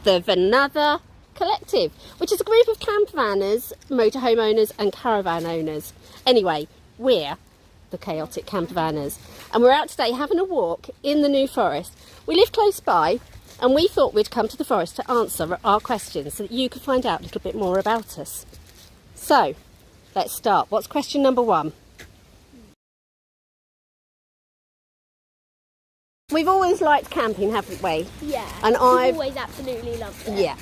the Vanother Collective, which is a group of campervanners, motorhome owners and caravan owners. Anyway, we're the chaotic campervanners, and we're out today having a walk in the New Forest. We live close by, and we thought we'd come to the forest to answer our questions so that you could find out a little bit more about us. So, let's start. What's question number 1? We've always liked camping, haven't we? Yeah, and I've always absolutely loved it. Yeah,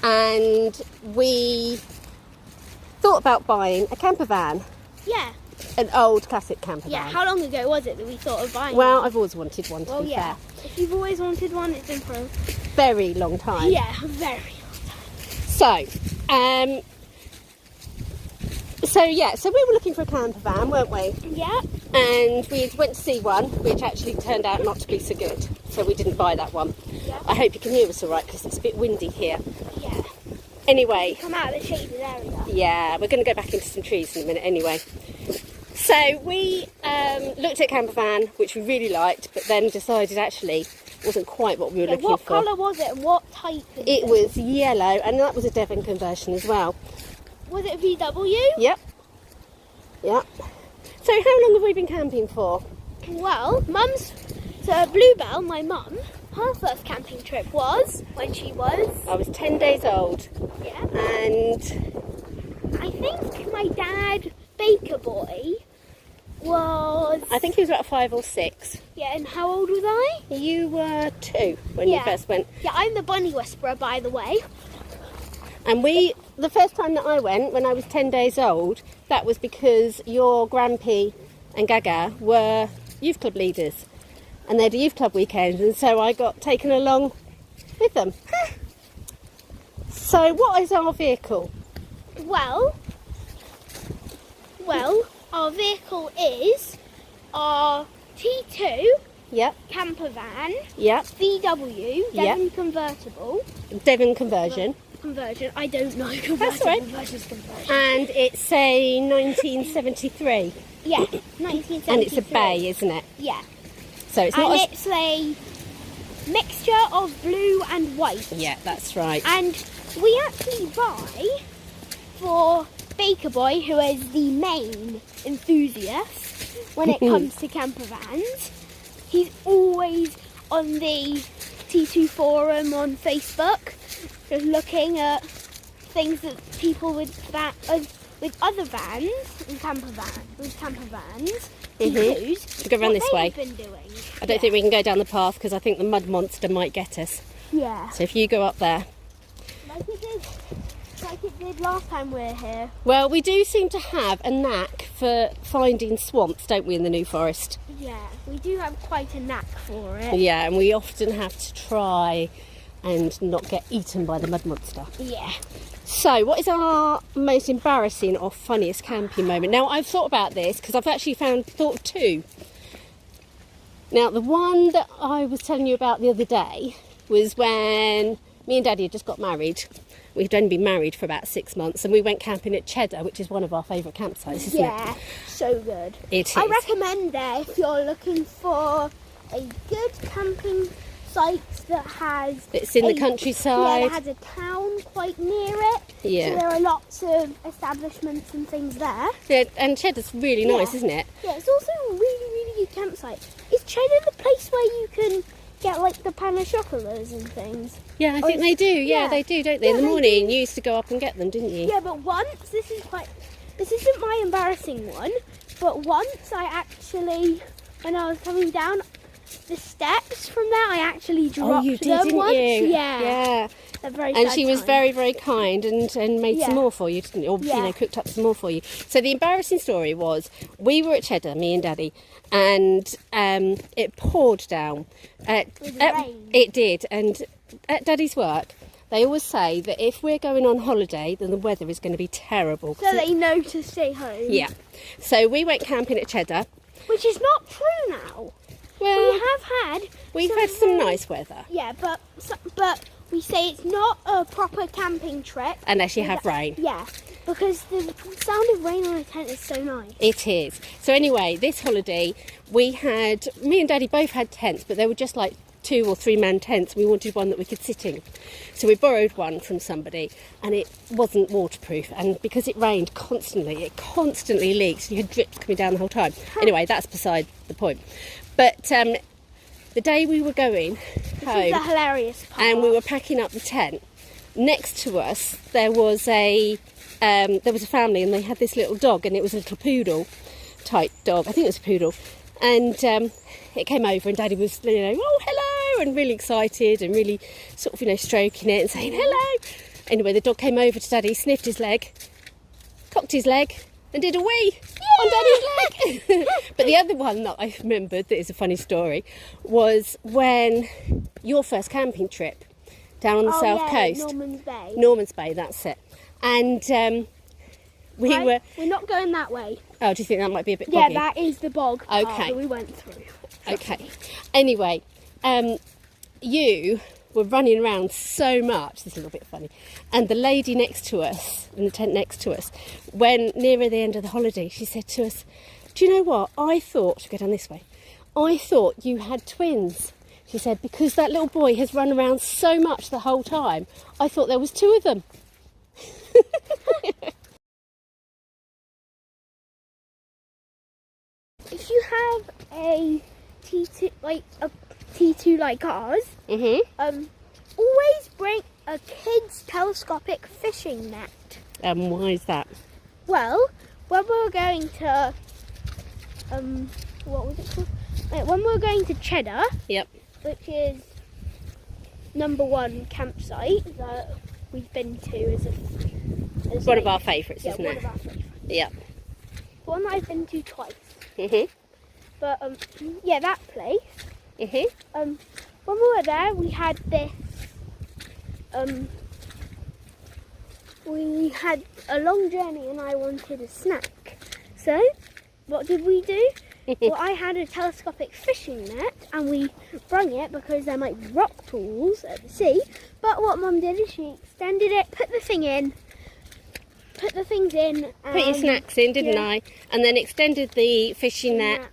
and we thought about buying a camper van. Yeah. An old classic camper van. Yeah, how long ago was it that we thought of buying Well, one? I've always wanted one, to be fair. If you've always wanted one, it's been for a very long time. Yeah, a very long time. So we were looking for a camper van, weren't we? Yeah. And we went to see one, which actually turned out not to be so good. So we didn't buy that one. Yeah. I hope you can hear us all right, because it's a bit windy here. Yeah. Anyway. Come out of the shaded area. Yeah, we're going to go back into some trees in a minute anyway. So we looked at a camper van, which we really liked, but then decided actually it wasn't quite what we were looking for. What colour was it and what type? It was yellow, and that was a Devon conversion as well. Was it a VW? Yep. Yep. So how long have we been camping for? Well, Bluebell, my mum, her first camping trip was when she was... I was 10 days old. Yeah. And... I think my dad, Baker Boy, was... I think he was about 5 or 6. Yeah, and how old was I? You were 2 when you first went. Yeah, I'm the bunny whisperer, by the way. And the first time that I went, when I was 10 days old, that was because your Grampy and Gaga were youth club leaders. And they had a youth club weekend, and so I got taken along with them. So what is our vehicle? Well, our vehicle is our T2 Yep. camper van. Yep. VW, Devon convertible. Devon conversion. Conversion, I don't know. That's right. Conversion. And it's a 1973. Yeah, 1973. And it's a bay, isn't it? Yeah. So it's not. It's a mixture of blue and white. Yeah, that's right. And we actually buy for Baker Boy, who is the main enthusiast when it comes to camper vans. He's always on the T2 forum on Facebook, just looking at things that people with other vans and camper vans, T2s, to go around this way. Been doing. I don't think we can go down the path because I think the mud monster might get us. Yeah. So if you go up there. Like it did last time we were here. Well, we do seem to have a knack for finding swamps, don't we, in the New Forest? Yeah, we do have quite a knack for it. Yeah, and we often have to try and not get eaten by the mud monster. Yeah. So, what is our most embarrassing or funniest camping moment? Now, I've thought about this because I've actually thought of 2. Now, the one that I was telling you about the other day was when me and Daddy had just got married. We'd only been married for about 6 months, and we went camping at Cheddar, which is one of our favourite campsites, isn't it? Yeah, so good. It is. I recommend there if you're looking for a good camping site that has... It's in the countryside. Yeah, that has a town quite near it. Yeah. So there are lots of establishments and things there. Yeah, and Cheddar's really nice, isn't it? Yeah, it's also a really, really good campsite. Is Cheddar the place where you can get like the pan of chocolates and things? Yeah, I think they do. Yeah, they do, don't they? Yeah, In the they morning, do. you used to go up and get them, didn't you? Yeah, but once, this isn't my embarrassing one, but once I actually, when I was coming down the steps from there, I actually dropped you did, them didn't once. you? Yeah. A very And sad she was time. very, very kind and made some more for you, didn't you? Or, Yeah. you know, cooked up some more for you. So the embarrassing story was, we were at Cheddar, me and Daddy, and it poured down. With rain. It did, and at Daddy's work, they always say that if we're going on holiday, then the weather is going to be terrible. So they know to stay home. Yeah. So we went camping at Cheddar. Which is not true now. Well, We've had some nice weather. Yeah, but we say it's not a proper camping trip. Unless you have rain. Yeah, because the sound of rain on a tent is so nice. It is. So anyway, this holiday, me and Daddy both had tents, but they were just like 2 or 3 man tents. We wanted one that we could sit in. So we borrowed one from somebody, and it wasn't waterproof. And because it rained constantly, it constantly leaked. You had drip coming down the whole time. Anyway, that's beside the point. But the day we were going home, This is the hilarious part. and we were packing up the tent, next to us there was a family, and they had this little dog, and it was a little poodle type dog. I think it was a poodle. And it came over, and Daddy was, oh, hello, and really excited, and really sort of, stroking it and saying hello. Anyway, the dog came over to Daddy, sniffed his leg, cocked his leg, and did a wee on Daddy's leg. But the other one that I remembered, that is a funny story, was when your first camping trip down on the south coast. Norman's Bay. Norman's Bay, that's it. And We're not going that way. Oh, do you think that might be a bit Yeah, boggy? that is the bog part Okay. that we went through. Okay. Anyway, you were running around so much. This is a little bit funny. And the lady next to us, in the tent next to us, when nearer the end of the holiday, she said to us, do you know what? I thought, go down this way, I thought you had twins. She said, because that little boy has run around so much the whole time, I thought there was 2 of them. If you have a T2 like ours, always bring a kid's telescopic fishing net. Why is that? Well, when we were going to what was it called? When we were going to Cheddar, Yep. which is #1 campsite that we've been to as One of our favourites, yeah, isn't one it? of our favourites. Yep. One that I've been to twice. Mhm. But yeah, that place. Mhm. When we were there, we had this. We had a long journey, and I wanted a snack. So, what did we do? Well, I had a telescopic fishing net, and we brung it because there might be rock pools at the sea. But what Mum did is she extended it, put the things in. Put your snacks in, didn't yeah. I? And then extended the fishing net. Yeah.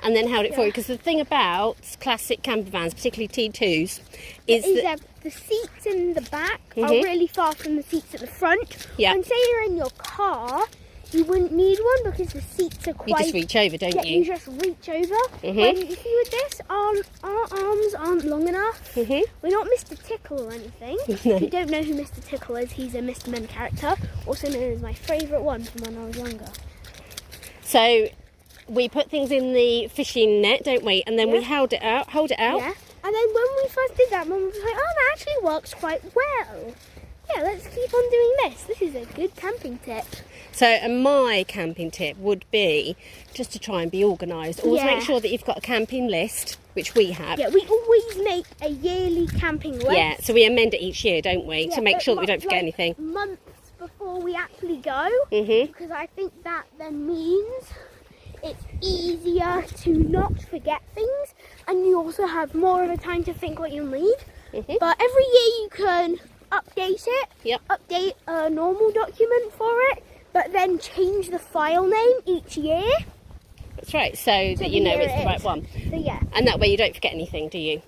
And then held it for Yeah. you. Because the thing about classic camper vans, particularly T2s, is that... The seats in the back are Mhm. really far from the seats at the front. Yeah. And say you're in your car, you wouldn't need one because the seats are You quite... just reach over, don't yeah, you? you just reach over. Mhm. When you see with this, our arms aren't long enough. Mhm. We're not Mr. Tickle or anything. No. If you don't know who Mr. Tickle is, he's a Mr. Men character, also known as my favourite one from when I was younger. So we put things in the fishing net, don't we? And then we Yeah. hold it out. Yeah. And then when we first did that, Mum was like, oh, that actually works quite well. Yeah, let's keep on doing this. This is a good camping tip. So, and my camping tip would be just to try and be organised. Always Yeah. make sure that you've got a camping list, which we have. Yeah, we always make a yearly camping list. Yeah, so we amend it each year, don't we? Yeah, to make but sure that we don't forget like anything. Months before we actually go, Mhm. because I think that then means it's easier to not forget things, and you also have more of a time to think what you'll need. Mhm. But every year you can update it, Yep. update a normal document for it, but then change the file name each year. That's right, so that you know the year it's the it right is. one. So yeah. And that way you don't forget anything, do you?